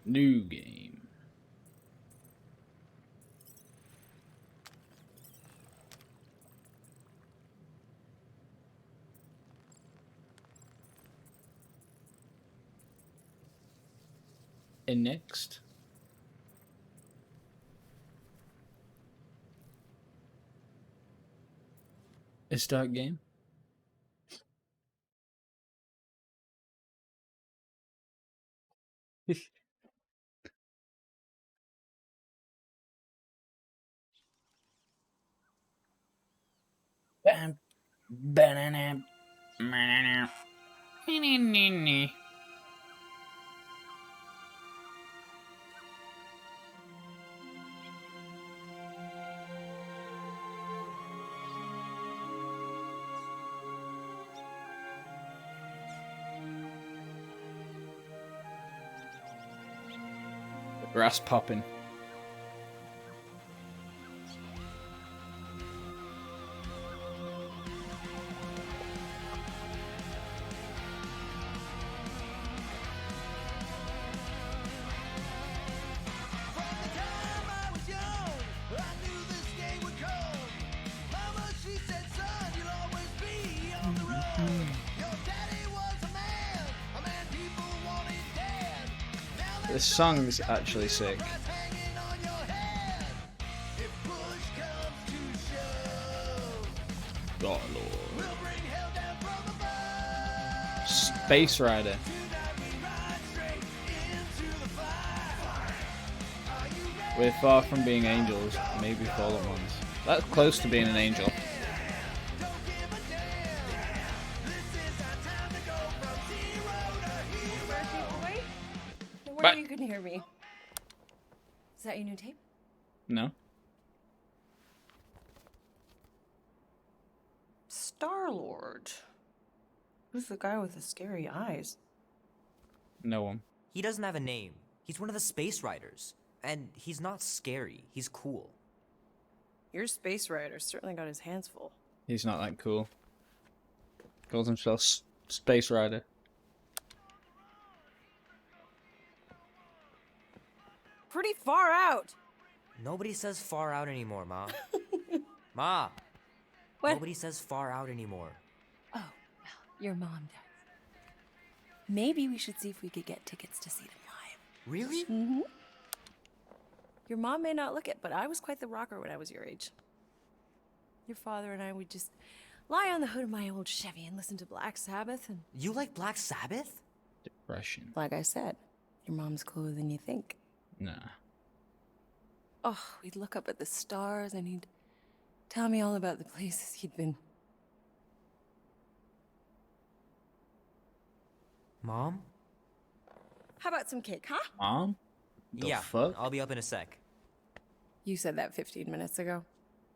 New game. And next. A start game. Bam, banana, banana, grass popping. This song's actually sick. God Lord. Space Rider. We're far from being angels, maybe fallen ones. That's close to being an angel. Where you can hear me. Is that your new tape? No. Star-Lord. Who's the guy with the scary eyes? No one. He doesn't have a name. He's one of the Space Riders. And he's not scary. He's cool. Your Space Rider certainly got his hands full. He's not that cool. Calls himself Space Rider. Pretty far out. Nobody says far out anymore, Ma. Ma! What? Nobody says far out anymore. Oh, well, your mom does. Maybe we should see if we could get tickets to see them live. Really? Mm-hmm. Your mom may not look it, but I was quite the rocker when I was your age. Your father and I would just lie on the hood of my old Chevy and listen to Black Sabbath and... You like Black Sabbath? Depression. Like I said, your mom's cooler than you think. Nah. Oh, we'd look up at the stars and he'd tell me all about the places he'd been. Mom? How about some cake, huh? Mom? The Yeah, fuck? I'll be up in a sec. You said that 15 minutes ago.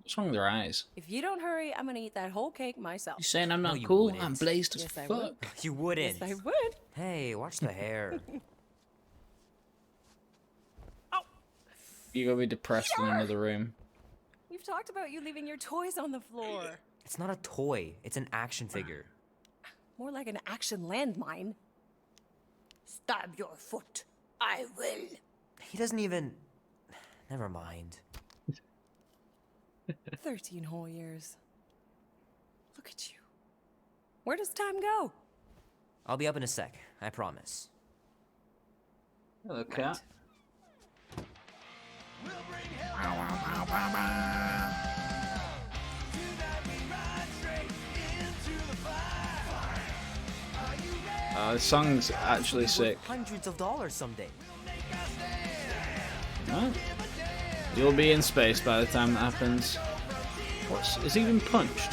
What's wrong with their eyes? If you don't hurry, I'm gonna eat that whole cake myself. You saying I'm No, not you cool? wouldn't. I'm blazed as Yes, I fuck. would. You wouldn't. Yes, I would. Hey, watch the hair. Oh, You're gonna be depressed in another room. we've talked about you leaving your toys on the floor. It's not a toy. It's an action figure. More like an action landmine. Stab your foot. I will. He doesn't even... Never mind. 13 whole years. Look at you. Where does time go? I'll be up in a sec. I promise. Hello, cat. This song's actually sick. Hundreds of dollars someday. Right. You'll be in space by the time that happens. Is he even punched?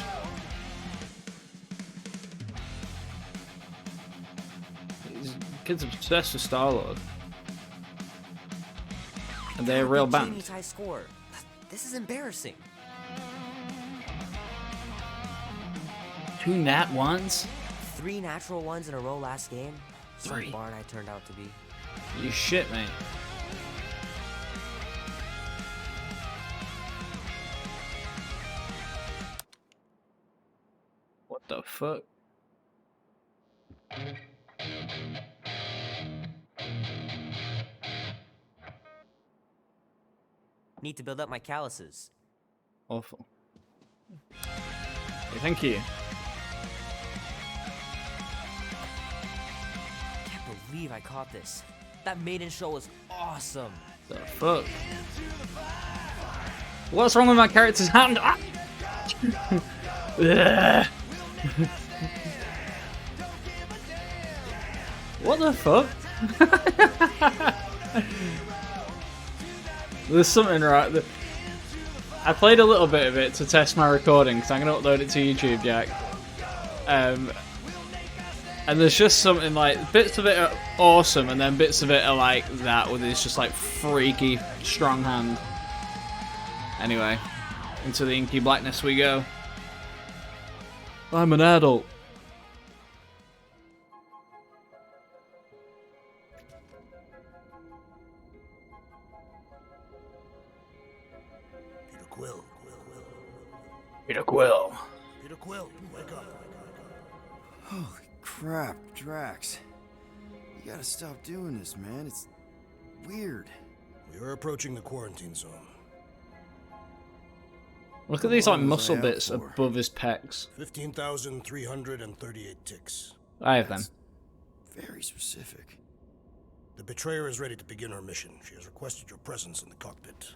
Kids are obsessed with Star-Lord. And they're a real band. Jamie's high score. This is embarrassing. 2 nat ones? 3 natural ones in a row last game. Some 3. barn I turned out to be. You shit, mate. What the fuck? Need to build up my calluses. Awful. Hey, thank you. Can't believe I caught this. That maiden show was awesome. The fuck? What's wrong with my character's hand? Ah! What the fuck? There's something right. I played a little bit of it to test my recording because I'm going to upload it to YouTube, Jack. And there's just something like, bits of it are awesome and then bits of it are like that with this just like freaky strong hand. Anyway, into the inky blackness we go. I'm an adult. Peter Quill. Peter Quill, wake up. Holy crap, Drax. You gotta stop doing this, man. It's weird. We are approaching the quarantine zone. Look at these like muscle bits above his pecs. 15,338 ticks. I have them. Very specific. The betrayer is ready to begin her mission. She has requested your presence in the cockpit.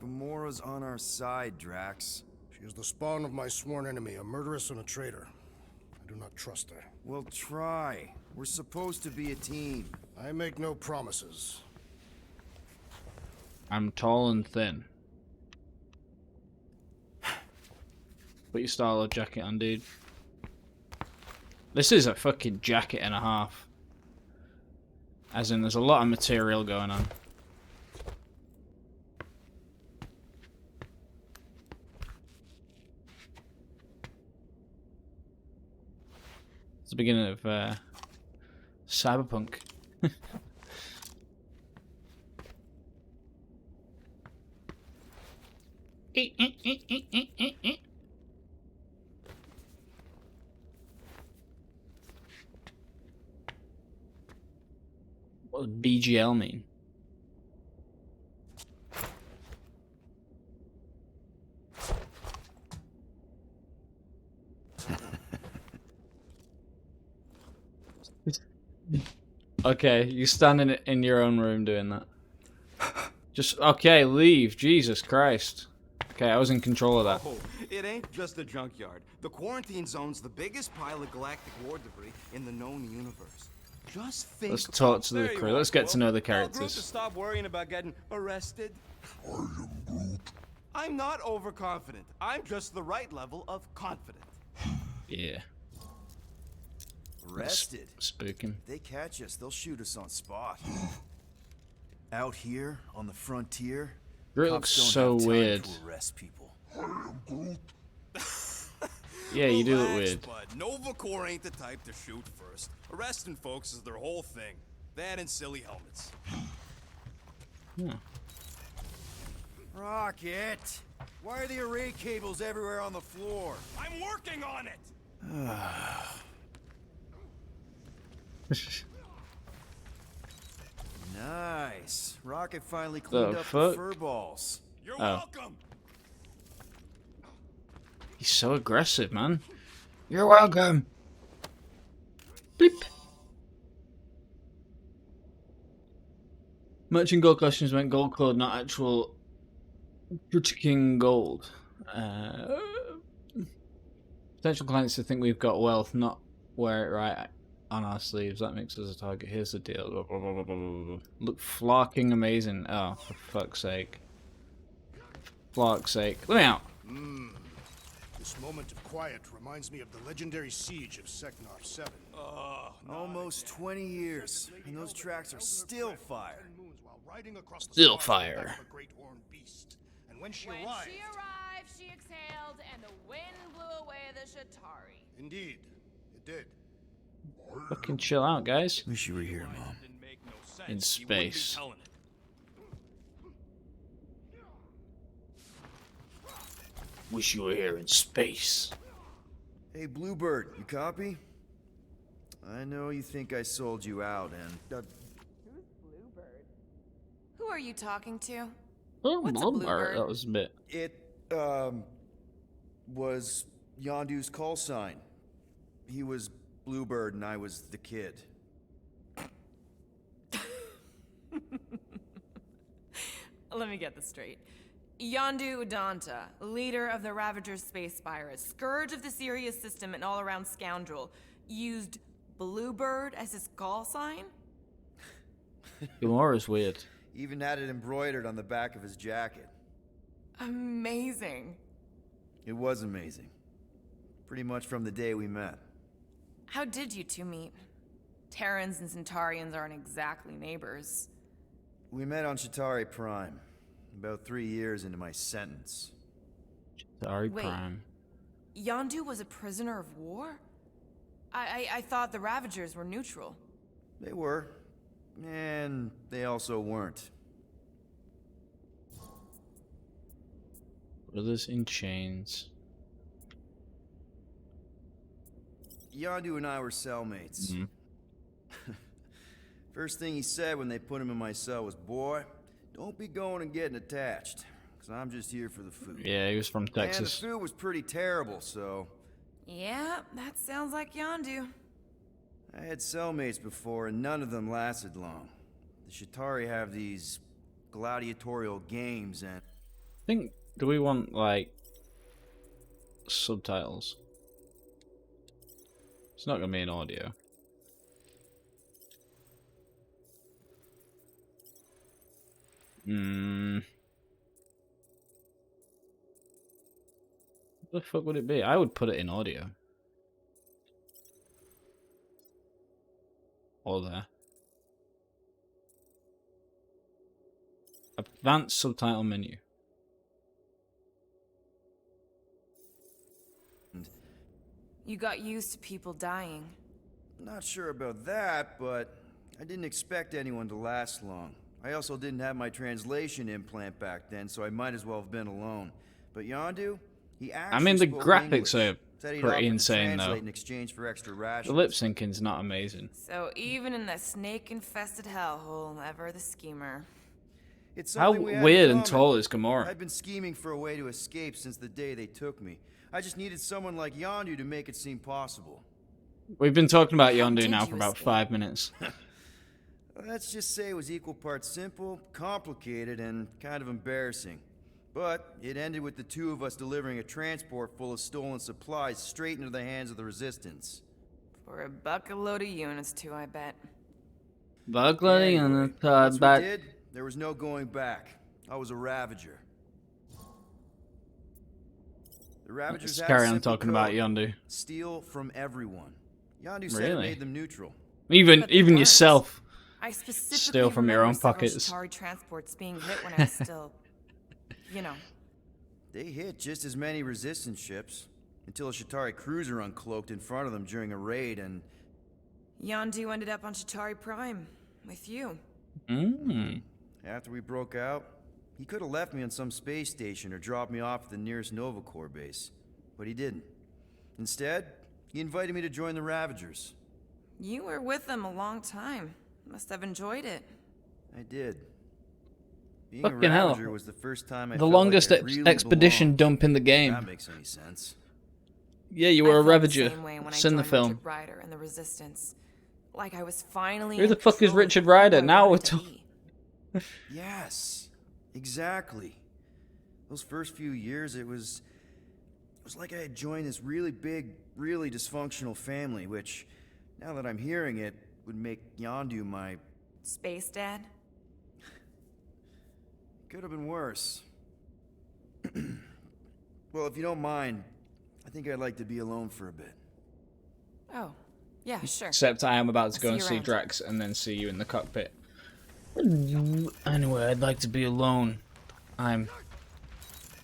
Gamora's on our side, Drax. She is the spawn of my sworn enemy, a murderess and a traitor. I do not trust her. Well, try. We're supposed to be a team. I make no promises. I'm tall and thin. Put your Star-Lord jacket on, dude. This is a fucking jacket and a half. As in, there's a lot of material going on. It's the beginning of Cyberpunk. What does BGL mean? Okay, you standing in your own room doing that. Just, okay, leave. Jesus Christ. Okay, I was in control of that. Oh, it ain't just a junkyard. The quarantine zone's the biggest pile of galactic war debris in the known universe. Just think. Let's talk to the There you crew. are, Let's get to Quill. know the Tell Groot to characters. stop worrying about getting arrested. I'm not overconfident. I'm just the right level of confident. Yeah. Arrested. Spook him. If they catch us, they'll shoot us on spot. Out here on the frontier, Groot cops looks don't so have time weird. to arrest people. Yeah, you do look Relax, weird. bud. Nova Corps ain't the type to shoot first. Arresting folks is their whole thing. That and silly helmets. Yeah. Rocket! Why are the array cables everywhere on the floor? I'm working on it! Nice. Rocket finally cleaned up fuck? the fur balls. You're Oh. welcome! He's so aggressive, man. You're welcome. Bleep. Merchant gold questions meant gold code, not actual critiquing gold. Potential clients to think we've got wealth, not wear it right on our sleeves. That makes us a target. Here's the deal. Blah, blah, blah, blah, blah, blah. Look flarking amazing. Oh, for fuck's sake. Flark's sake. Let me out. This moment of quiet reminds me of the legendary siege of Seknarf 7. Almost 20 years, and those tracks are still fire. Still fire. And when she When arrived, she arrived, she exhaled, and the wind blew away the Shatari. indeed, it did. Fucking chill out, guys. Wish you were here, Mom. Didn't make no sense. In He wouldn't be space. telling it. Wish you were here in space. Hey, Bluebird, you copy? I know you think I sold you out, and... Who are you talking to? Oh, What's a Alright, bluebird? that was a bit. It, was Yondu's call sign. He was Bluebird and I was the kid. Let me get this straight. Yondu Udanta, leader of the Ravagers space virus, scourge of the Sirius system and all-around scoundrel, used Bluebird as his call sign? Gamora's weird. Even had it embroidered on the back of his jacket. Amazing. It was amazing. Pretty much from the day we met. How did you two meet? Terrans and Centaurians aren't exactly neighbors. We met on Chitauri Prime, about 3 years into my sentence. Sorry, Wait. Prime. Yondu was a prisoner of war? I thought the Ravagers were neutral. They were, and they also weren't. Brothers in chains. Yondu and I were cellmates. Mhm. First thing he said when they put him in my cell was, "Boy, don't be going and getting attached, because I'm just here for the food." Yeah, he was from And Texas. the food was pretty terrible, so Yeah, that sounds like Yondu. I had cellmates before, and none of them lasted long. The Chitauri have these gladiatorial games, and I think, do we want, like, subtitles? It's not going to be in audio. What the fuck would it be? I would put it in audio. Or there. Advanced subtitle menu. You got used to people dying. not sure about that, but I didn't expect anyone to last long. I also didn't have my translation implant back then, so I might as well have been alone. But Yondu, he actually I mean, the spoke graphics English. are Said he'd pretty offer to insane, though. translate in exchange for extra The rations. lip syncing's not amazing. So even in that snake-infested hellhole, ever the schemer. It's How something we had in weird and common. tall is Gamora? I've been scheming for a way to escape since the day they took me. I just needed someone like Yondu to make it seem possible. We've been talking about How Yondu did now you for about escape? 5 minutes. Let's just say it was equal parts simple, complicated, and kind of embarrassing. But it ended with the two of us delivering a transport full of stolen supplies straight into the hands of the Resistance. For a bucket load of units, too, I bet. Burglary and Anyway, a once we bad. did, there was no going back. I was a Ravager. The Ravagers Let's had a carry on simple talking about code: Yondu. steal from everyone. Yondu said it Really? made them neutral. Even But they even weren't. yourself. I specifically Steal from your remember own several pockets. Chitauri transports being hit when I was still, you know. They hit just as many Resistance ships, until a Chitauri cruiser uncloaked in front of them during a raid, and Yondu ended up on Chitauri Prime with you. Mm. after we broke out, he could have left me on some space station or dropped me off at the nearest Nova Corps base. But he didn't. Instead, he invited me to join the Ravagers. You were with them a long time. Must have enjoyed it. I did. Being Fucking a hell. Ravager was the first time I The felt longest like I really expedition belonged. dump in the If game. that makes any sense. Yeah, you I were a felt the Ravager. same way when I It's in the joined film. Richard Rider and the Resistance. Like I was finally Who the in fuck is control of Richard who Rider? I Now wanted we're to talking. be. Yes, exactly. Those first few years, it was like I had joined this really big, really dysfunctional family, which, now that I'm hearing it, would make Yondu my... Space Dad? Could have been worse. Well, if you don't mind, I think I'd like to be alone for a bit. Oh, yeah, sure. Except I am about to I'll go see and you see around. Drax and then see you in the cockpit. Anyway, I'd like to be alone. I'm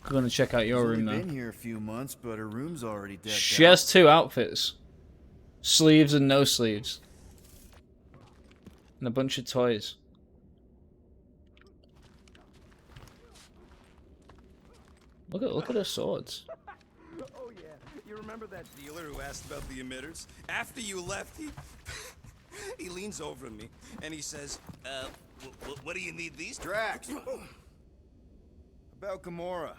gonna check out your She's room only now. been here a few months, but her room's already dead. She has 2 outfits. Sleeves and no sleeves. And a bunch of toys. Look at her swords. Oh yeah, you remember that dealer who asked about the emitters? After you left, he he leans over to me and he says, what do you need these? Drax! about Gamora?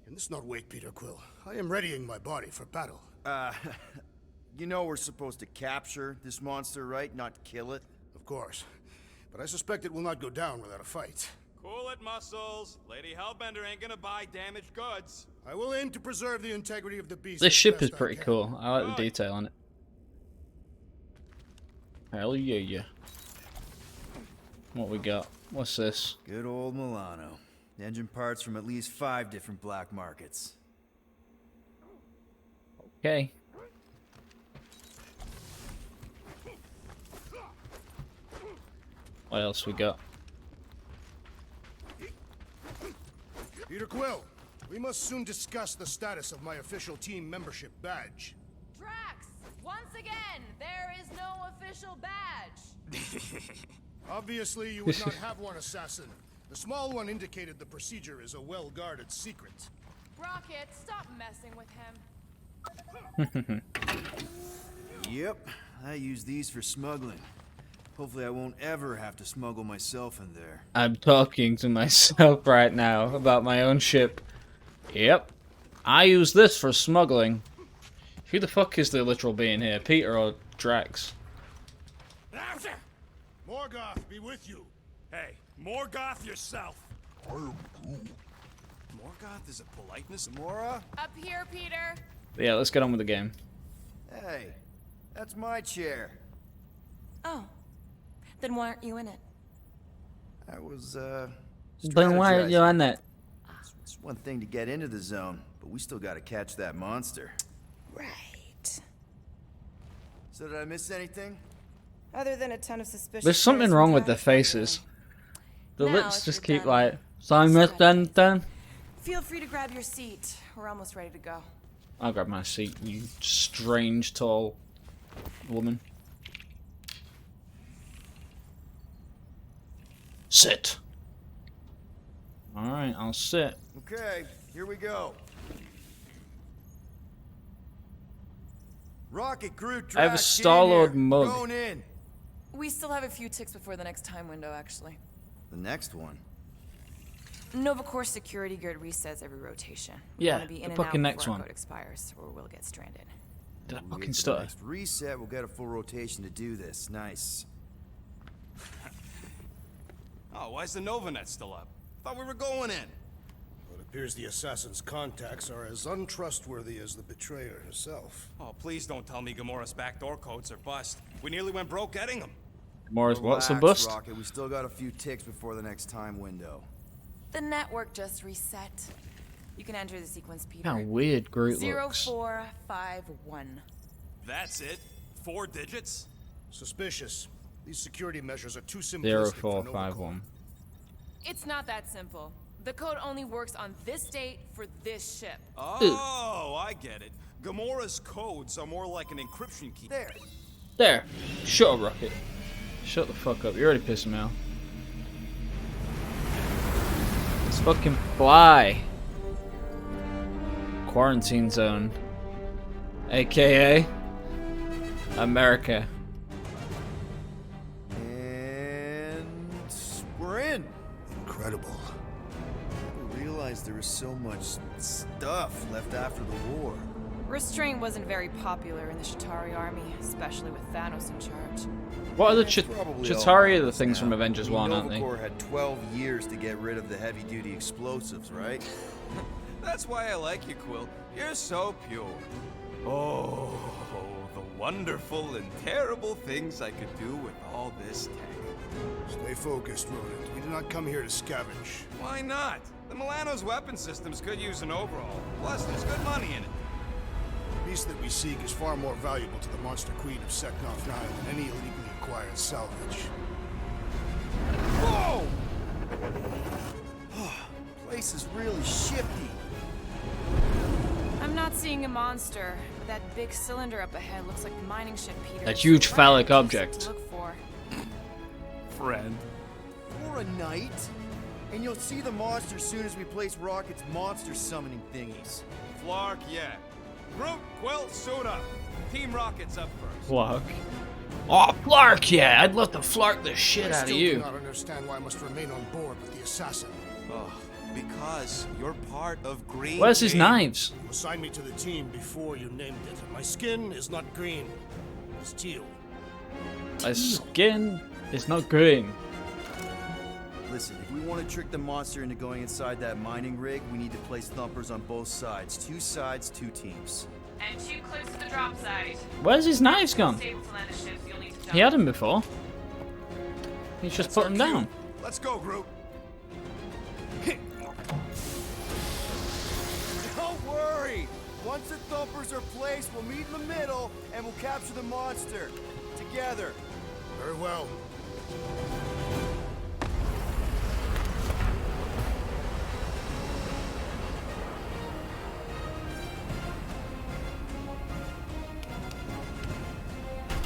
In this not wait, Peter Quill. I am readying my body for battle. You know we're supposed to capture this monster, right? Not kill it? Of course. But I suspect it will not go down without a fight. Cool it, Muscles. Lady Hellbender ain't gonna buy damaged goods. I will aim to preserve the integrity of the beast. This as ship best is I pretty can. cool. I like the detail on it. Hell yeah. What we got? What's this? Good old Milano. Engine parts from at least 5 different black markets. Okay. What else we got? Peter Quill, we must soon discuss the status of my official team membership badge. Drax, once again, there is no official badge. Obviously, you would not have one, assassin. The small one indicated the procedure is a well-guarded secret. Rocket, stop messing with him. Yep, I use these for smuggling. Hopefully I won't ever have to smuggle myself in there. I'm talking to myself right now about my own ship. Yep. I use this for smuggling. Who the fuck is the literal being here? Peter or Drax? Morgoth be with you. Hey, Morgoth yourself. Morgoth is a politeness. Gamora? Up here, Peter. Yeah, let's get on with the game. Hey, that's my chair. Oh. Then why aren't you in it? I was, Then why are you strategizing. on that? It's one thing to get into the zone, but we still gotta catch that monster. Right. So did I miss anything? Other than a ton of suspicious. There's something wrong with the faces. The Now, lips if just you're keep done, like, Simon dun. Feel free to grab your seat. We're almost ready to go. I'll grab my seat, you strange tall woman. Sit. Alright, I'll sit. Okay, here we go. Rocket Groot I have a Drax, get in Star-Lord here. mug. Going in. We still have a few ticks before the next time window, actually. The next one. Nova Corps security grid resets every rotation. We Yeah, wanna be in the and fucking out next before our one. code expires, or we'll get stranded. Did I Wait fucking for the stutter? next reset, we'll get a full rotation to do this. Nice. Oh, why's the Novanet still up? Thought we were going in. Well, it appears the assassin's contacts are as untrustworthy as the betrayer herself. Oh, please don't tell me Gamora's backdoor codes are bust. We nearly went broke getting them. Morris, what's a Relax, bust? Rocket, we still got a few ticks before the next time window. The network just reset. You can enter the sequence, Peter. How weird Groot looks. 0451. That's it? 4 digits? Suspicious. These security measures are too simplistic for Nova Corps. 0451. It's not that simple. The code only works on this date for this ship. Oh, I get it. Gamora's codes are more like an encryption key. There. There. Shut up, Rocket. Shut the fuck up. You're already pissing me off. Let's fucking fly. Quarantine zone. AKA America. And we're in. Incredible. I didn't realize there was so much stuff left after the war. Restraint wasn't very popular in the Chitauri army, especially with Thanos in charge. What are the Probably all Chitauri are the honest things now. from Avengers 1, aren't Nova they? Corps had 12 years to get rid of the heavy-duty explosives, right? That's why I like you, Quill. You're so pure. Oh, the wonderful and terrible things I could do with all this tech. Stay focused, Rodent. We did not come here to scavenge. Why not? The Milano's weapon systems could use an overhaul. Plus, there's good money in it. The beast that we seek is far more valuable to the Monster Queen of Seknov 9 than any illegally acquired salvage. Whoa! Place is really shifty. I'm not seeing a monster, but that big cylinder up ahead looks like the mining ship, Peter. That huge So phallic what to object. look for. Friend. For a night. And you'll see the monster soon as we place Rocket's monster summoning thingies. Flark, yeah. Groot, Quill, suit up. Team Rocket's up first. Flark. Oh, Flark, yeah! I'd love to flark the shit I out of still you. do not understand why I must remain on board with the assassin. Oh, Because you're part of Green. Where's his Team. knives? You assigned me to the team before you named it. My skin is not green. It's teal. My skin is not green. Listen, if we want to trick the monster into going inside that mining rig, we need to place thumpers on both sides. 2 sides, 2 teams. And 2 clips to the drop site. Where's his knives gone? Stable to land the ships, you'll need to jump. He had them before. He's just put them down. Let's go, Groot. Don't worry! Once the thumpers are placed, we'll meet in the middle and we'll capture the monster. Together. Very well.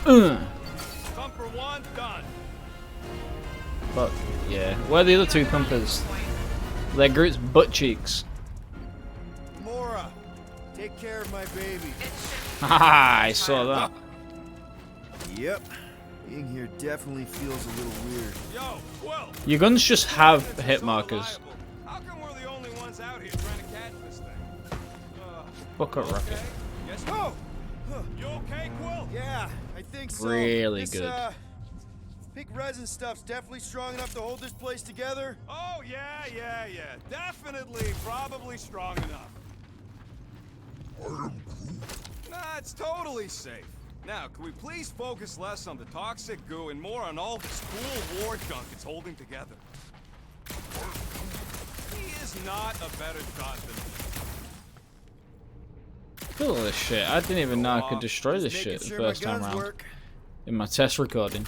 Thumper 1 done. But yeah, where are the other 2 thumpers? They're Groot's butt cheeks. Mora, take care of my baby. Haha, I saw that. Yep. Being here definitely feels a little weird. Yo, Quill. Your guns just have It's hit so markers. reliable. How come we're the only ones out here trying to catch this thing? Fuck up, Rocket. Okay. Yes. Oh! You okay, Quill? Yeah, I think so. Really This, good. Pink resin stuff's definitely strong enough to hold this place together. Oh, yeah. Definitely, probably strong enough. Nah, it's totally safe. Now, can we please focus less on the toxic goo and more on all this cool war junk it's holding together? He is not a better shot than me. Look at all this shit. I didn't even know I could destroy this Just shit making the sure my first time guns round. work. In my test recording.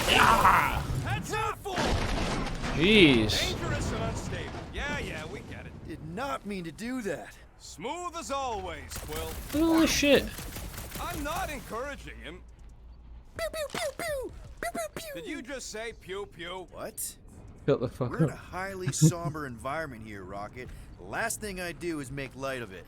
Heads up, fool! Jeez. Dangerous and unstable. Yeah, we get it. Did not mean to do that. Smooth as always, Quill. Look at all this shit. I'm not encouraging him. Pew pew pew pew. Pew pew pew. Did you just say pew pew? What? Shut the fuck We're in a up. highly somber environment here, Rocket. The last thing I do is make light of it.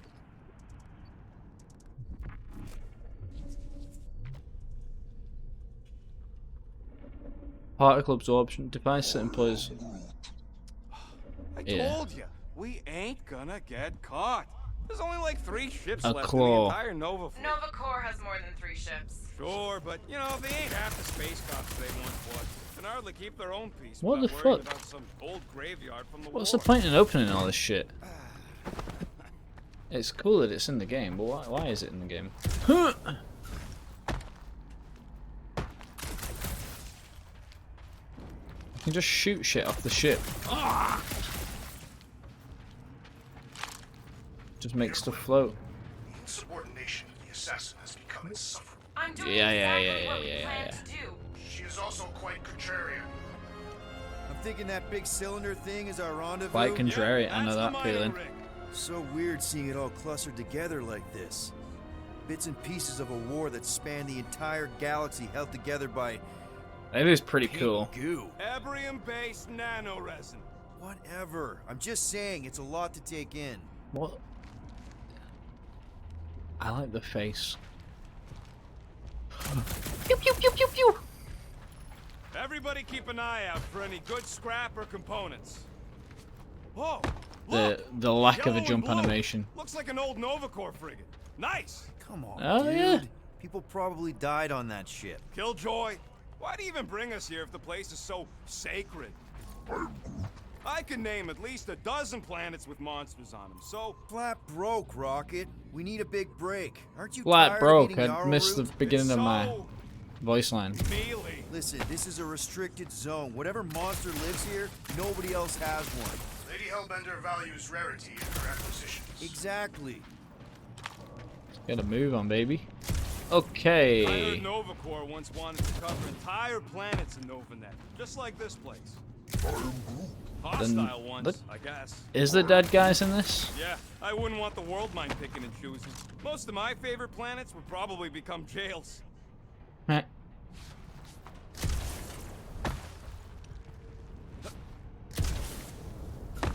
Particle absorption device that employs. I Yeah. told you, we ain't gonna get caught. There's only like 3 ships A left claw. in the entire Nova fleet. Nova Corps has more than 3 ships. Sure, but you know, they ain't half the space cops they once was. Can hardly keep their own peace What without the worrying fuck? about some old graveyard from the What's war. the point in opening all this shit? It's cool that it's in the game, but why is it in the game? You can just shoot shit off the ship. Just make stuff float. Insubordination of the assassin has become insufferable. I'm doing Yeah, exactly what we yeah. planned to do. She is also quite contrarian. I'm thinking that big cylinder thing is our rendezvous. Quite contrarian, I know That's the that mining feeling. rig. So weird seeing it all clustered together like this. Bits and pieces of a war that spanned the entire galaxy held together by It is pretty cool. goo. Ebrium-based nanoresin. Whatever. I'm just saying, it's a lot to take in. What? I like the face. Pew pew pew pew pew. Everybody keep an eye out for any good scrap or components. Whoa! The Look! lack of Yellow a and jump blue. animation. Looks like an old Nova Corps frigate. Nice! Come on, Oh, dude. yeah. People probably died on that ship. Killjoy, why do you even bring us here if the place is so sacred? I can name at least a dozen planets with monsters on them, so... Flat broke, Rocket. We need a big break. Aren't you Flat tired broke. of eating I yarrow missed the root? beginning it's of my so voice line. mealy. Listen, this is a restricted zone. Whatever monster lives here, nobody else has one. Lady Hellbender values rarity in her acquisitions. Exactly. Get a move on, baby. I Okay. heard Nova Corps once wanted to cover entire planets in NovaNet, just like this place. Hostile ones, look- I guess. Is there dead guys in this? Yeah, I wouldn't want the world mind picking and choosing. Most of my favorite planets would probably become jails. Meh.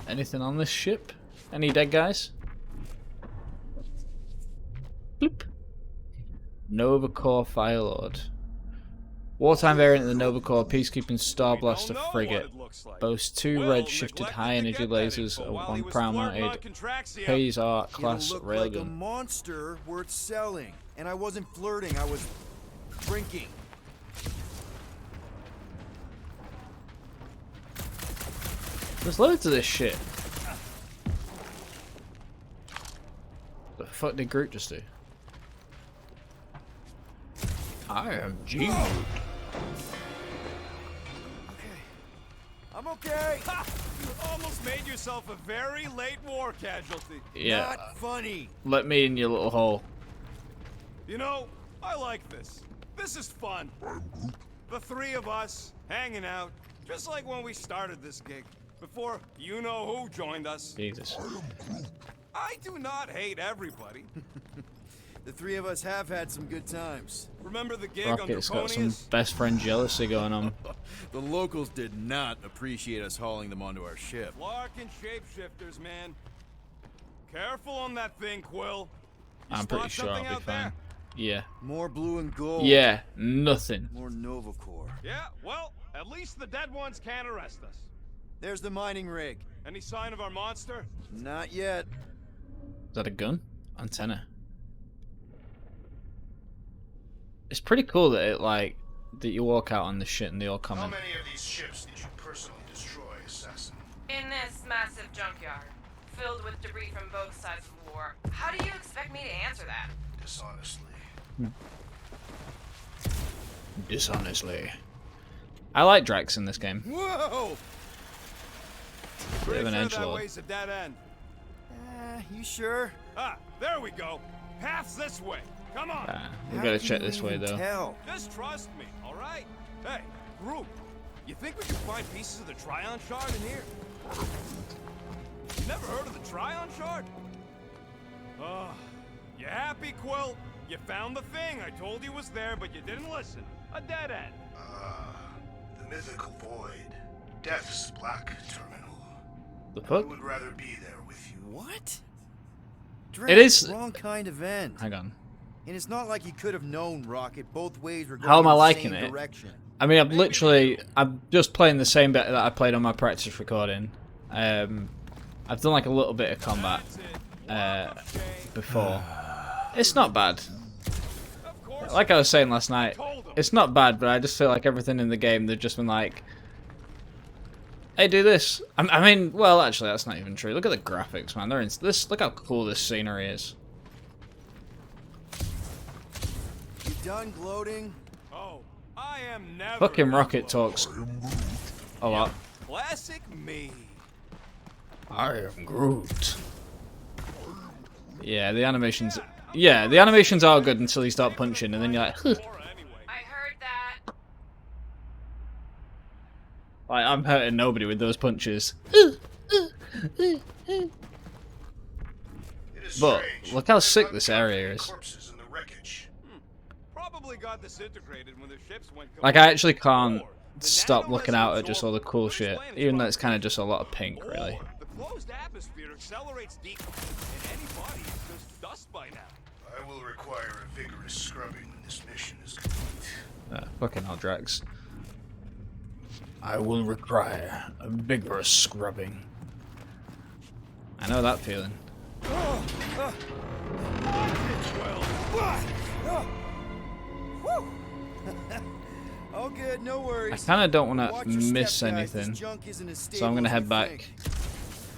Anything on this ship? Any dead guys? Bloop. Nova Corps Firelord. Wartime variant of the Nova Corps peacekeeping Star We Blaster don't know frigate. what it looks like. Boasts 2 Will red-shifted neglected high-energy to get that lasers info and while 1 he was prow-mounted flirting on Contraxia. Quasar It'll class look like a railgun. monster worth selling. And I wasn't flirting, I was drinking. There's loads of this shit. The fuck did Groot just do? I am G. Okay. I'm okay. Ha! You almost made yourself a very late war casualty. Yeah. Not funny. Let me in your little hole. You know, I like this. This is fun. The three of us hanging out, just like when we started this gig. Before you know who joined us. Jesus. I do not hate everybody. The three of us have had some good times. Remember the gig on Rocket's got some Draconius? best friend jealousy going on. The locals did not appreciate us hauling them onto our ship. Larkin shapeshifters, man. Careful on that thing, Quill. You I'm pretty spot sure I'll something be out fine. there? Yeah. More blue and gold. Yeah, nothing. More Nova Corps. Yeah, well, at least the dead ones can't arrest us. There's the mining rig. Any sign of our monster? Not yet. Is that a gun? Antenna. It's pretty cool that it that you walk out on this shit and they all come How in. many of these ships did you personally destroy, Assassin? In this massive junkyard, filled with debris from both sides of the war. How do you expect me to answer that? Dishonestly. Dishonestly. I like Drax in this game. Whoa! Bit of an Pretty sure that edgelord. way's a dead end. You sure? Ah, there we go. Path's this way. Come on. We How gotta can check you this way even though. Tell? Just trust me, all right? Hey, group. You think we can find pieces of the Tryon Shard in here? You never heard of the Tryon Shard? You happy, Quill? You found the thing. I told you was there, but you didn't listen. A dead end. The mythical void. Death's black terminal. The I fuck? would rather be there with you. What? It is- wrong kind of end. Hang on. And it's not like you could have known, Rocket. Both ways were going How am I in the liking same it? direction. I mean, I'm just playing the same bit that I played on my practice recording. I've done like a little bit of combat That's it. Walk of shame. before. It's not bad. Of course. Like I was saying last night, it's not bad, but I just feel like everything in the game, they've just been like, hey, do this. I mean, well, actually, that's not even true. Look at the graphics, man. They're in this. Look how cool this scenery is. You done gloating? Oh, I am never. Fucking gonna Rocket blow. talks a lot. Classic me. I am Groot. Yeah, the animations. Yeah, the animations are good until you start punching, and then you're like, huh. Laura, anyway. I heard that. Like, I'm hurting nobody with those punches. It is But strange. look how There's sick this area uncounted is. corpses in the wreckage. Probably got disintegrated when the ships went. Like, I actually can't Or the stop looking out at just all the nano-resonance cool orb shit, could even though explain it's kind of just a lot of pink, really. Or the closed atmosphere accelerates decay, and any body is just dust by now. I will require a vigorous scrubbing when this mission is complete. Fucking hell, Drax. I will require a vigorous scrubbing. I know that feeling. Oh, good, no I worries. kind of don't want Watch to your step, miss guys. anything, This junk isn't as so I'm stable gonna as head you back. think.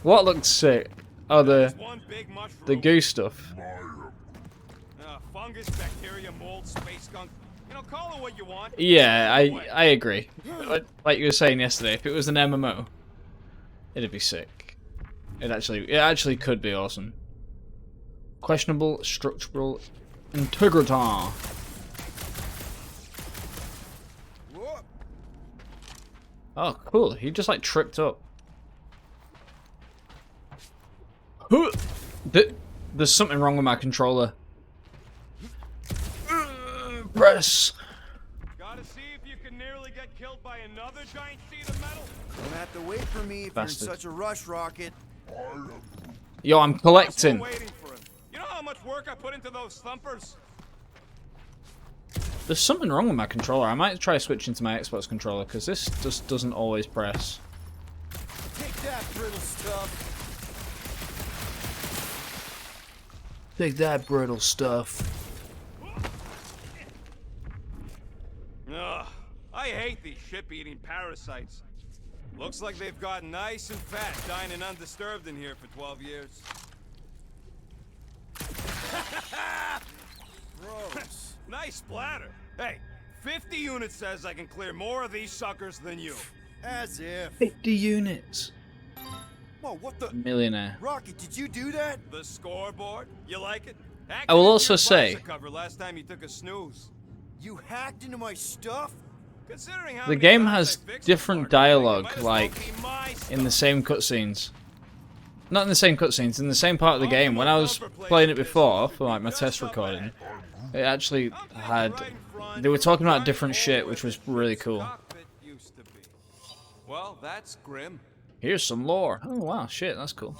What looked sick? Oh, There's one big mushroom. the goo stuff. Fungus, bacteria, mold, space skunk. You know, call it what you want. Yeah, I agree. Like you were saying yesterday, if it was an MMO, it'd be sick. It actually could be awesome. Questionable structural integrity. Whoa. Oh, cool. He just like tripped up. Huh. There's something wrong with my controller. Press. Gotta see if you can nearly get killed by another giant sheet of metal. Don't have to wait for me if Bastard. you're in such a rush, Rocket. Yo, I'm Still collecting. waiting for him. You know how much work I put into those thumpers? There's something wrong with my controller. I might try switching to my Xbox controller because this just doesn't always press. Take that, brittle stuff. Take that, brittle stuff. Ugh, I hate these ship-eating parasites. Looks like they've gotten nice and fat, dining undisturbed in here for 12 years. Gross. Nice splatter. Hey, 50 units says I can clear more of these suckers than you. As if. 50 units. Whoa, what the? Millionaire. Rocky, did you do that? The scoreboard? You like it? I will also say, Cover last time you took a snooze. You hacked into my stuff? Considering how the many game times has I fixed different it, dialogue, might as well like, be my in the stuff. same cutscenes. Not in the same cutscenes, in the same part of the game. When I was playing it before, for like my test recording, it actually had... They were talking about different shit, which was really cool. Cockpit used to be. Well, that's grim. Here's some lore. Oh wow, shit, that's cool.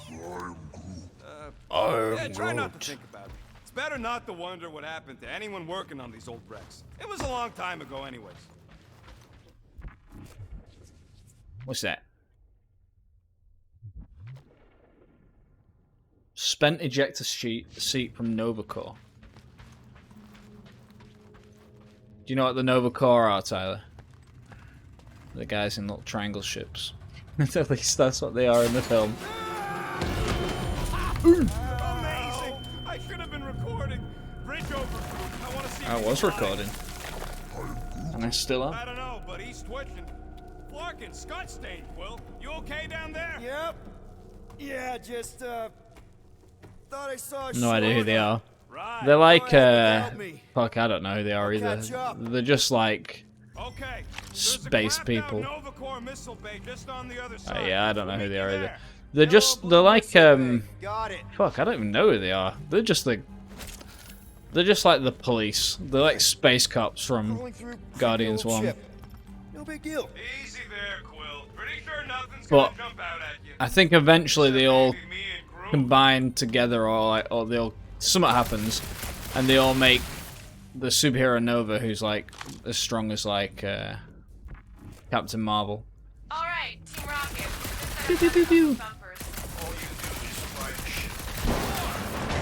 Yeah, try not to think about it. It's better not to wonder what happened to anyone working on these old wrecks. It was a long time ago anyways. What's that? Spent ejector seat from Nova Corps. Do you know what the Nova Corps are, Tyler? The guys in little triangle ships. At least that's what they are in the film. Amazing! I should have been recording. Bridge over. I want to see. I was recording. And I still am. I don't know, but he's twitching. Flarkin, Scott stained, Quill. You okay down there? Yep. Yeah, just, thought I saw a No idea who they are. Right. They're like, help me. fuck, I don't know who they are either. catch up. They're just like, Okay. Space people. Nova Corps missile bay just on the other side. yeah, I don't know We'll who meet they you are either. there. They're just, they're like, Got it. fuck, I don't even know who they are. They're just like the police. They're like space cops from Going through Guardians pretty old 1. ship. No big deal. Easy there, Quill. Pretty sure nothing's But gonna jump out at you. I think eventually they all Maybe me and Groot. combine together, or they'll something happens, and they all make the superhero Nova, who's like as strong as like Captain Marvel. All right, Team Rocket. Pew, pew, pew, pew. Bumpers.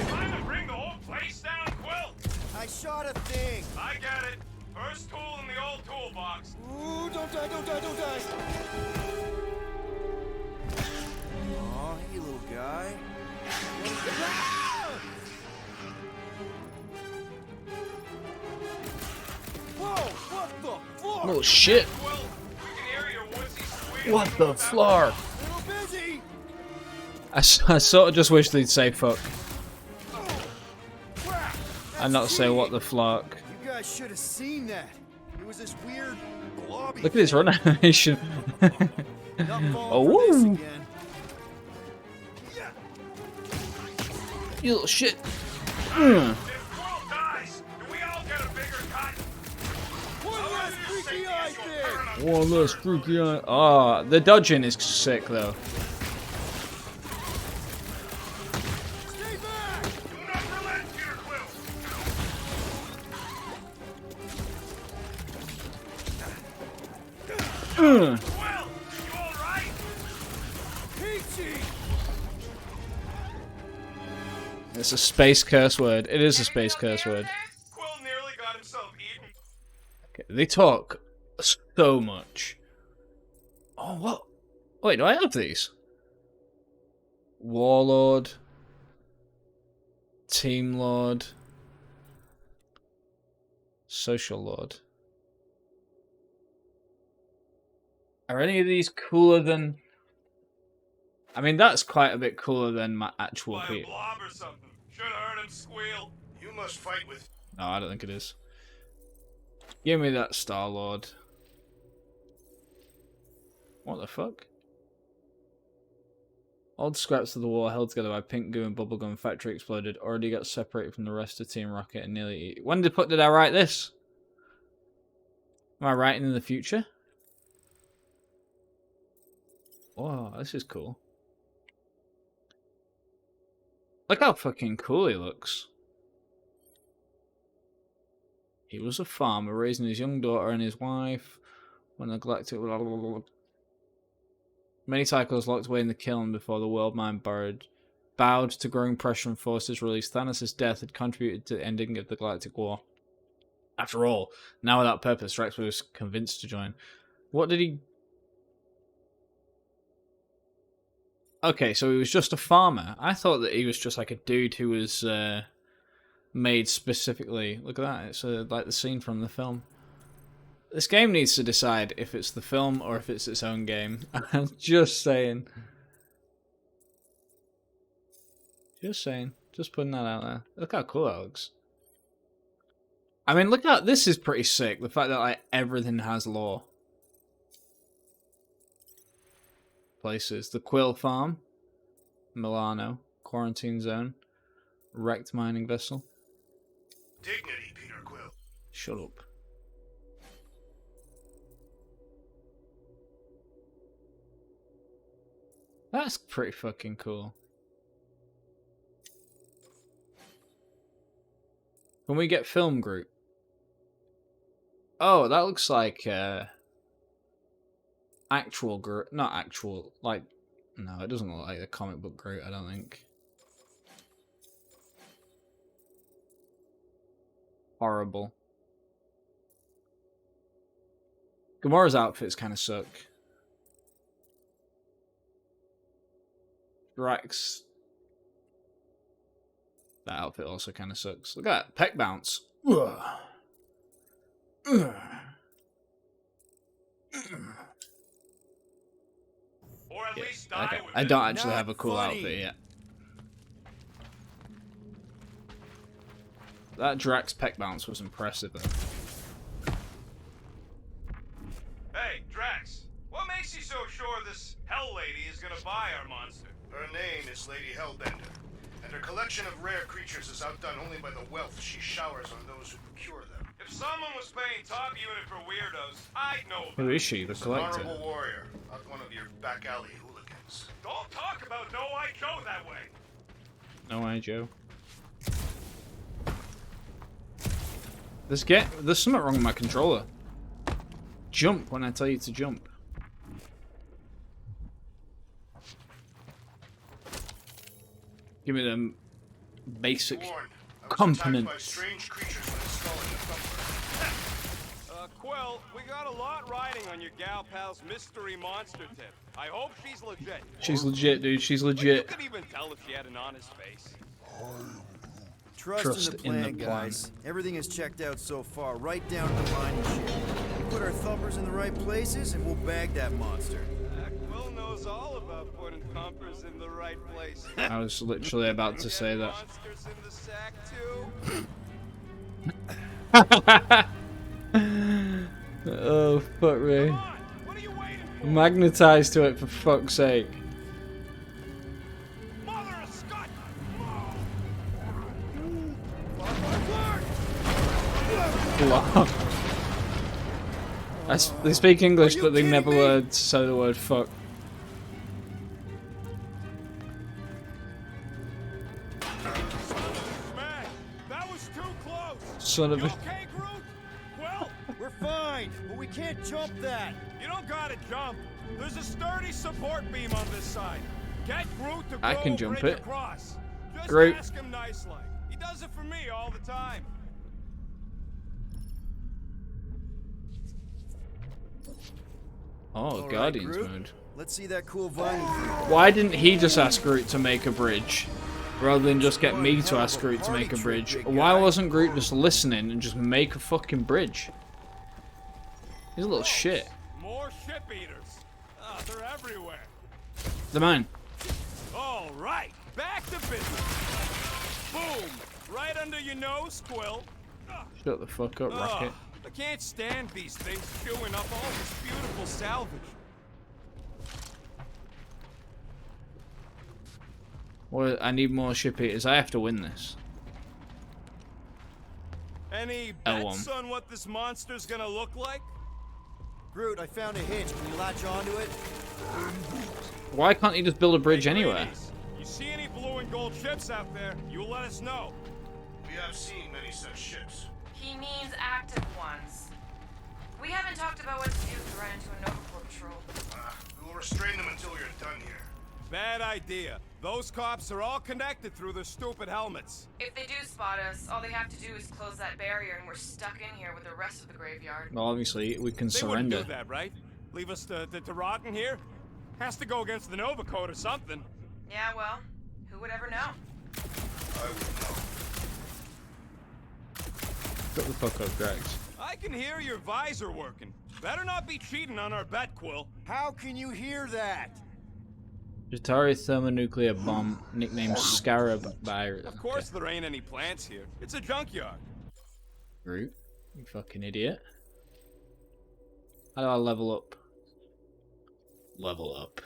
Trying to bring the whole place down, Quill. I shot a thing. I get it. First tool in the old toolbox. Ooh, don't die, don't die, don't die. Aw, hey, little guy. Whoa, what the fuck? Oh shit! Quill, we can hear your woodsy squeal. What the flark? Little busy. I sort of just wish they'd say fuck Crap. and not say what the flark. You guys should have seen that. It was this weird blobby. Look at his run animation. Not falling Oh, for this woo. again. You little shit. If Quill dies, do we all get a bigger cut? One less freaky eye thing. One less freaky eye. Ah, the dodging is sick though. Stay back. Do not relent, Peter Quill. Quill, you all right? Peachy. It's a space curse word. It is a space curse word. Quill nearly got himself eaten. Okay, they talk so much. Oh, what? Wait, do I have these? Warlord. Team Lord. Social Lord. Are any of these cooler than... I mean, that's quite a bit cooler than my actual By a P. blob or something. Should have heard him squeal. You must fight with. No, I don't think it is. Give me that Star Lord. What the fuck? Old scraps of the war held together by pink goo and bubblegum factory exploded. Already got separated from the rest of Team Rocket and nearly... When did I write this? Am I writing in the future? Wow, this is cool. Look how fucking cool he looks. He was a farmer, raising his young daughter and his wife when neglected. Many cycles locked away in the kiln before the world mind bowed to growing pressure and forced his release. Thanos' death had contributed to the ending of the Galactic War. After all, now without purpose, Drax was convinced to join. What did he... Okay, so he was just a farmer. I thought that he was just like a dude who was made specifically... Look at that, it's like the scene from the film. This game needs to decide if it's the film or if it's its own game. I'm just saying. Just saying. Just putting that out there. Look how cool that looks. I mean, look at this is pretty sick. The fact that like everything has lore. Places. The Quill Farm. Milano. Quarantine Zone. Wrecked mining vessel. Dignity, Peter Quill. Shut up. That's pretty fucking cool. When we get film Groot. Oh, that looks like actual Groot. Not actual, like... No, it doesn't look like the comic book Groot, I don't think. Horrible. Gamora's outfits kind of suck. Drax. That outfit also kind of sucks. Look at that. Peck bounce. Ugh. Ugh. Or at least Yeah, okay. die with I it. don't actually Not have a cool funny. outfit yet. That Drax peck bounce was impressive though. Hey, Drax, what makes you so sure this Hell Lady is gonna buy our monster? Her name is Lady Hellbender, and her collection of rare creatures is outdone only by the wealth she showers on those who procure them. If someone was paying top unit for weirdos, I'd know about Who it. is she? The She's an collector. honorable warrior, not one of your back alley hooligans. Don't talk about No I Joe that way. No way, Joe. There's something wrong with my controller. Jump when I tell you to jump. Give me them basic Warned, I was attacked by components. strange creatures when installing the thumper. Quill, we got a lot riding on your gal pal's mystery monster tip. I hope she's legit. She's legit, dude. She's But you legit. could even tell if she had an honest face. Trust in the plan, guys. Everything is checked out so far, right down to the mining shit. We put our thumpers in the right places, and we'll bag that monster. Quill knows all about putting thumpers in the right place. I was literally about to say that. Monsters in the sack too. Oh, fuck me. Come on, what are you waiting for? Magnetized to it, for fuck's sake. Mother of Scott! They speak English, but they never learned to say the word fuck. Man, that was too close. Son of You a... okay, Groot? Well, We're fine, but we can't jump that. you don't gotta jump. There's a sturdy support beam on this side. Get Groot to I grow can a jump bridge it. across. Just Groot. ask him nice like. He does it for me all the time. Oh, All right, Guardians Groot. mode. Let's see that cool vine. Why didn't he just ask Groot to make a bridge? Rather than just get me to ask Groot to make a bridge. Why wasn't Groot just listening and just make a fucking bridge? He's a little shit. More ship eaters. Ah, they're everywhere. The man. All right, back to business. Boom! Right under your nose, Quill. Shut the fuck up, Rocket. Ugh, I can't stand these things chewing up all this beautiful salvage. Well, I need more ship eaters. I have to win this. Any L1. bets on what this monster's gonna look like? Groot, I found a hitch. Can you latch onto it? Why can't he just build a bridge Hey, anywhere? ladies, you see any blue and gold ships out there, you let us know. We have seen many such ships. He means active ones. We haven't talked about what to do if we run into a Nova Corps patrol. We'll restrain them until you're done here. Bad idea. Those cops are all connected through their stupid helmets. If they do spot us, all they have to do is close that barrier and we're stuck in here with the rest of the graveyard. Well, obviously, we can They wouldn't surrender. do that, right? Leave us to rot in here? Has to go against the Nova Code or something. Yeah, well, who would ever know? I would know. Shut the fuck up, Drax. I can hear your visor working. Better not be cheating on our bet, Quill. How can you hear that? Jatari thermonuclear bomb, nicknamed Scarab virus. Of course there ain't any plants here. It's a junkyard. Groot, you fucking idiot. How do I level up? Level up.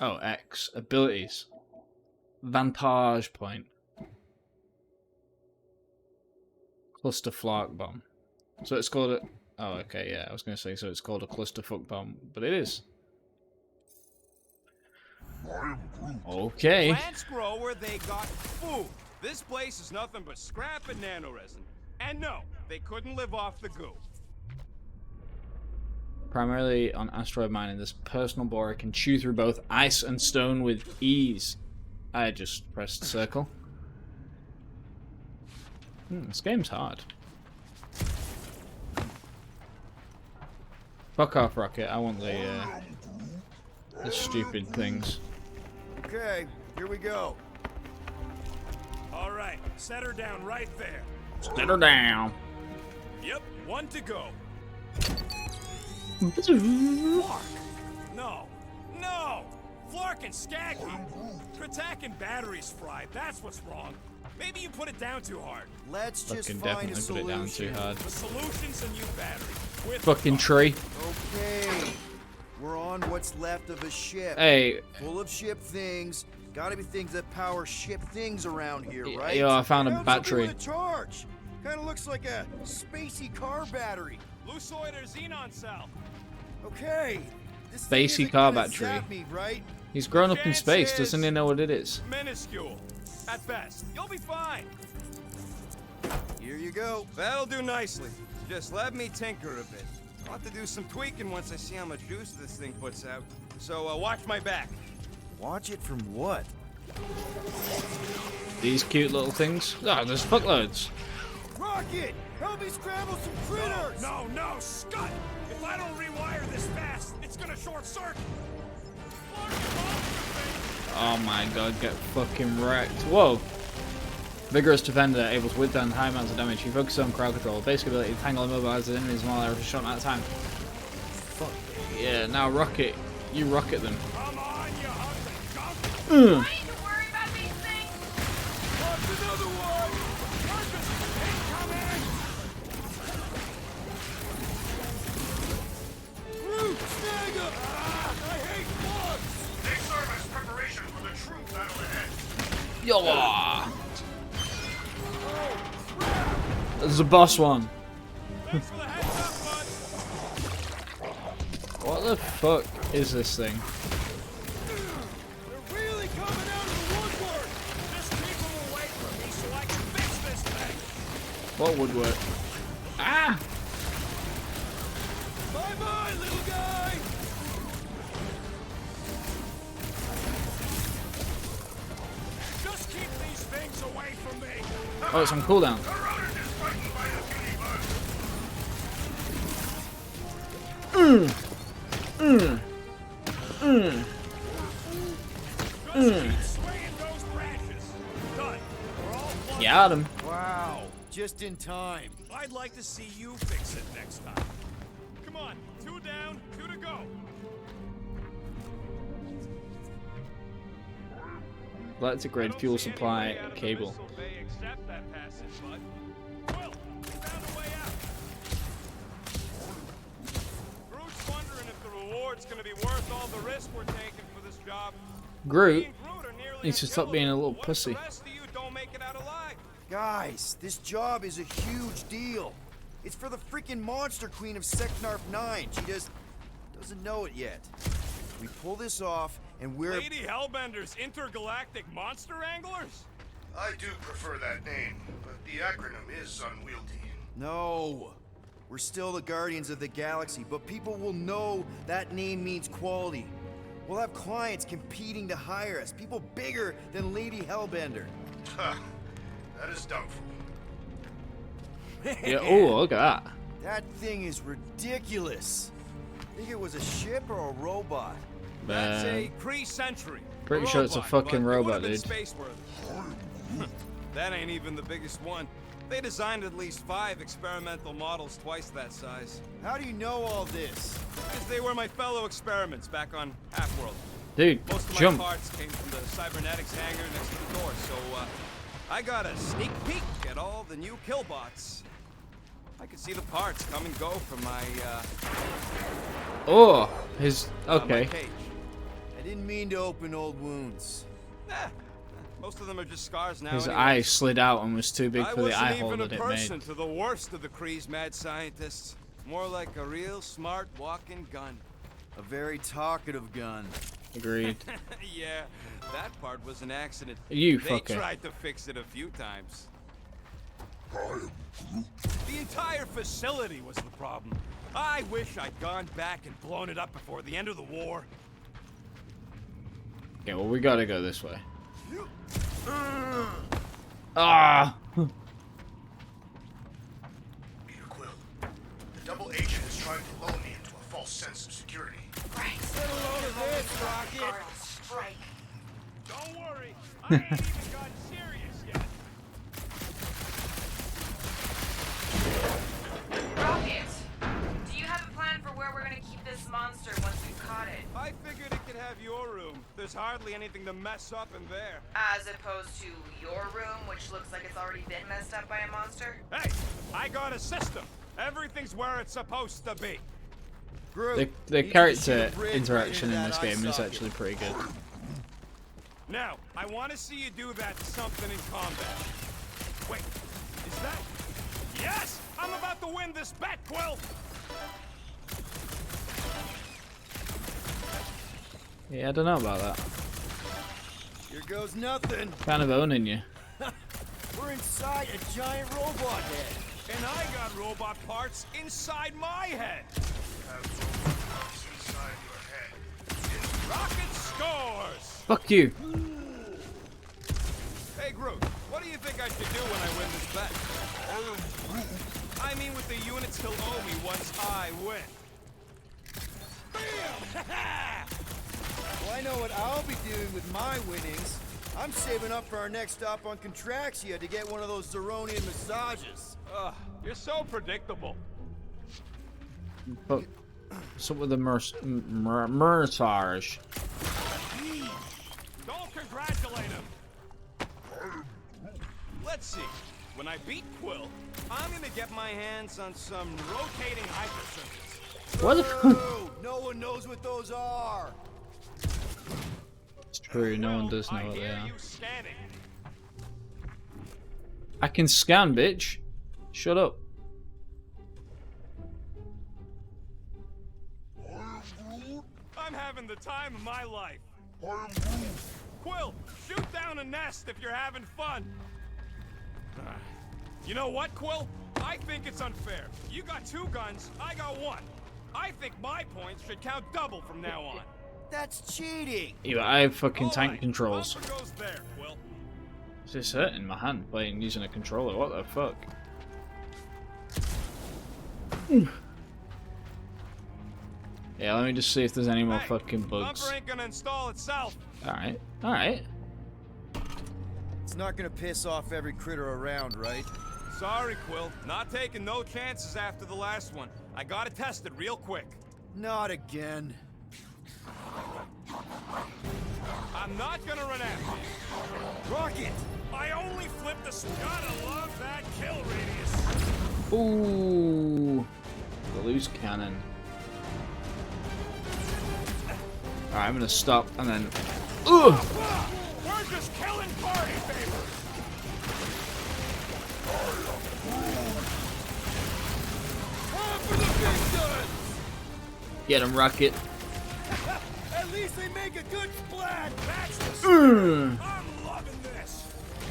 Oh, X. Abilities. Vantage point. Cluster flark bomb. So it's called a... Oh, okay, yeah, I was going to say, so it's called a clusterfuck bomb. But it is. Okay. Plants grow where they got food. This place is nothing but scrap and nanoresin. And no, they couldn't live off the goo. Primarily on asteroid mining, this personal borer can chew through both ice and stone with ease. I just pressed circle. This game's hard. Fuck off, Rocket. I want the stupid things. Okay, here we go. All right, set her down right there. Set her down. Yep, one to go. No, no! Flark and Skaggy! Kratak and batteries fried, that's what's wrong. Maybe you put it down too hard. Let's just Fucking find a definitely put it down solution. too hard. The solution's a new battery. With Fucking tree. Okay, we're on what's left of a ship. Hey, Full of ship things. Gotta be things that power ship things around here, right? yo, I found a Found something battery. with a charge. Kind of looks like a spacey car battery. Lucioid or xenon cell. Okay. This Spacey thing isn't car gonna battery. zap me, right? He's grown up in space. Chances. Doesn't he know what it is? Minuscule. At best. You'll be fine. Here you go. That'll do nicely. Just let me tinker a bit. I'll have to do some tweaking once I see how much juice this thing puts out. So watch my back. Watch it from what? These cute little things. Oh, there's fuckloads. Rocket! Help me scramble some critters! No, no, Scud! If I don't rewire this fast, it's gonna short circuit. Oh my god, get fucking wrecked. Whoa. Vigorous defender, able to withstand high amounts of damage. He focuses on crowd control. Basic ability to tangle and mobilize the enemies in small area for a short amount of time. Fuck. Yeah, now Rocket. You rocket them. Come on, you ugly gunk! I need to worry about these things! What's another one? Purpose incoming! Groot, snag him! I hate bugs! They serve as preparation for the true battle ahead. Yo! This is the boss one. Thanks for the heads up, bud. What the fuck is this thing? They're really coming out of the woodwork! Just keep them away from me so I can fix this thing! What would work? Ah! Bye-bye, little guy! Just keep these things away from me! Oh, it's on cooldown. The Routers is frightened by the beauty bug. Just keep swinging those branches! Done. We're all plugged. Got him. Wow, just in time. I'd like to see you fix it next time. Come on, 2 down, 2 to go. Electric grade fuel supply cable. Except that passage, bud. Well, we found a way out. Groot's wondering if the reward's gonna be worth all the risk we're taking for this job. Groot Me and Groot are nearly needs to stop being a little unkillable. What if pussy. the rest of you don't make it out alive? Guys, this job is a huge deal. It's for the freaking monster queen of Seknarf 9. She just doesn't know it yet. We pull this off, and we're... Lady Hellbender's intergalactic monster anglers? I do prefer that name, but the acronym is unwieldy. No. We're still the Guardians of the Galaxy, but people will know that name means quality. We'll have clients competing to hire us, people bigger than Lady Hellbender. Ha! That is doubtful. Yeah. Oh, look at that. That thing is ridiculous. Think it was a ship or a robot? That's Man. a Kree Sentry. Pretty sure it's a fucking but it robot, would've been dude. space-worthy. That ain't even the biggest one. They designed at least 5 experimental models twice that size. How do you know all this? Because they were my fellow experiments back on Half-World. Dude, Most of my jump. parts came from the cybernetics hangar next to the door, so I got a sneak peek at all the new killbots. I could see the parts come and go from my, Oh, his. my Okay. cage. I didn't mean to open old wounds. Most of them are just scars now. His anyway. eye slid out and was too big I for the eye wasn't hole even a that it person made. to the worst of the Kree's mad scientists. More like a real smart walking gun. A very talkative gun. Agreed. Yeah, that part was an accident. You They fucker. tried to fix it a few times. The entire facility was the problem. I wish I'd gone back and blown it up before the end of the war. Okay, well, we gotta go this way. Ah! Peter Quill, the double agent is trying to lull me into a false sense of security. Right. Strike. Don't worry, I ain't even gotten serious yet. Rocket, do you have a plan for where we're gonna keep this monster once we've caught it? I figured it could have your room. There's hardly anything to mess up in there. As opposed to your room, which looks like it's already been messed up by a monster? Hey, I got a system. Everything's where it's supposed to be. Groot, The need you to shoot character a bridge right interaction into in that this eye game is socket. actually pretty good. Now, I want to see you do that something in combat. Wait, is that... Yes! I'm about to win this bet, Quill! Yeah, I don't know about that. Here goes nothing. Kind of owning you. We're inside a giant robot head. And I got robot parts inside my head. Have robots inside your head. Rocket scores! Fuck you. Hey, Groot, what do you think I should do when I win this bet? I mean with the units he'll owe me once I win. Bam! Well, I know what I'll be doing with my winnings. I'm saving up for our next stop on Contraxia to get one of those Zeronian massages. Ugh, you're so predictable. But what's up with the massage? Don't congratulate him. Let's see. When I beat Quill, I'm gonna get my hands on some rotating hypercircuits. What the Oh, no one knows what those are. It's true, no one does know I what they hear are. you scanning. I can scan, bitch. Shut up. I'm having the time of my life. Quill, shoot down a nest if you're having fun. You know what, Quill? I think it's unfair. You got 2 guns, I got 1. I think my points should count double from now on. That's cheating. Yeah, I have fucking All tank right, controls. bumper goes there, Quill. Is this hurting my hand playing using a controller? What the fuck? Yeah, let me just see if there's any more Hey, fucking bugs. Bumper ain't gonna install itself. Alright, alright. It's not gonna piss off every critter around, right? Sorry, Quill. Not taking no chances after the last one. I gotta test it real quick. Not again. I'm not gonna run after you. Rocket! I only flipped the... Gotta love that kill radius. Ooh, the loose cannon. Alright, I'm gonna stop and then. Ugh! We're just killing party favors. Time for the big guns! Get him, Rocket. At least they make a good splat! That's the Ugh. I'm loving this.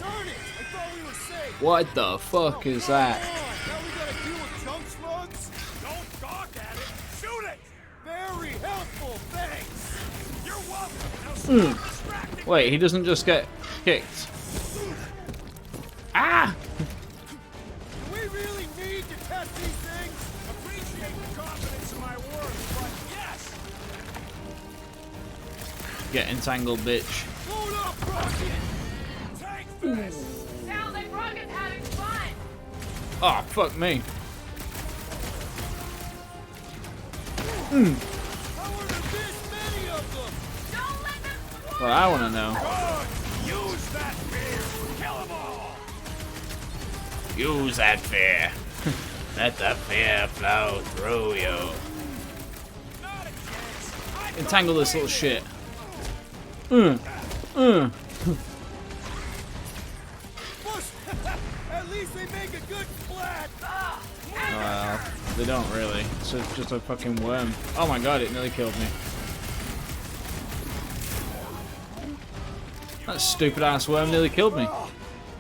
Darn it! I thought we were safe. What the fuck is that? Now we gotta deal with junk slugs? Don't gawk at it. Shoot it. Very helpful. Thanks. You're welcome. Now stop distracting. Wait, he doesn't just get kicked. Ah! Do we really need to test these things? Appreciate the confidence in my work, but yes. Get entangled, bitch. Load up, Rocket. Take this. Sounds like Rocket's having fun. Oh, fuck me. How are there this many of them? Don't let them What I want to know. Good. Use that fear. Kill them all. Use that fear. Let the fear flow through you. Not a chance. Entangle this little shit. Push. At least they make a good splat. Well, they don't really. It's just a fucking worm. Oh my god, it nearly killed me. That stupid ass worm nearly killed me.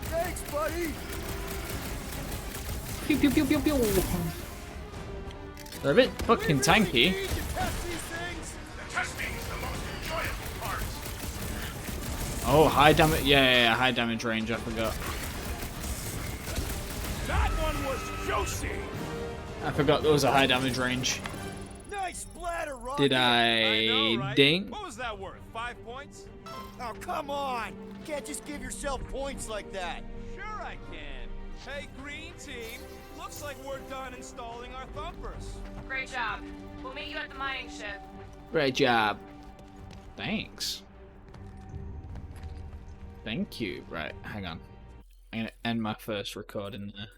Thanks, buddy. Pew pew pew pew pew. They're a bit fucking tanky. Need to test these things. The testing is the most enjoyable part. Oh, high damage. Yeah, high damage range. I forgot. That one was juicy. I forgot there was a high damage range. Nice splatter, Rocket. Did I know, right? ding? What was that worth? 5 points? Oh, come on. You can't just give yourself points like that. Sure I can. Hey, green team. Looks like we're done installing our thumpers. Great job. We'll meet you at the mining ship. Great job. Thanks. Thank you. Right, hang on. I'm gonna end my first recording there.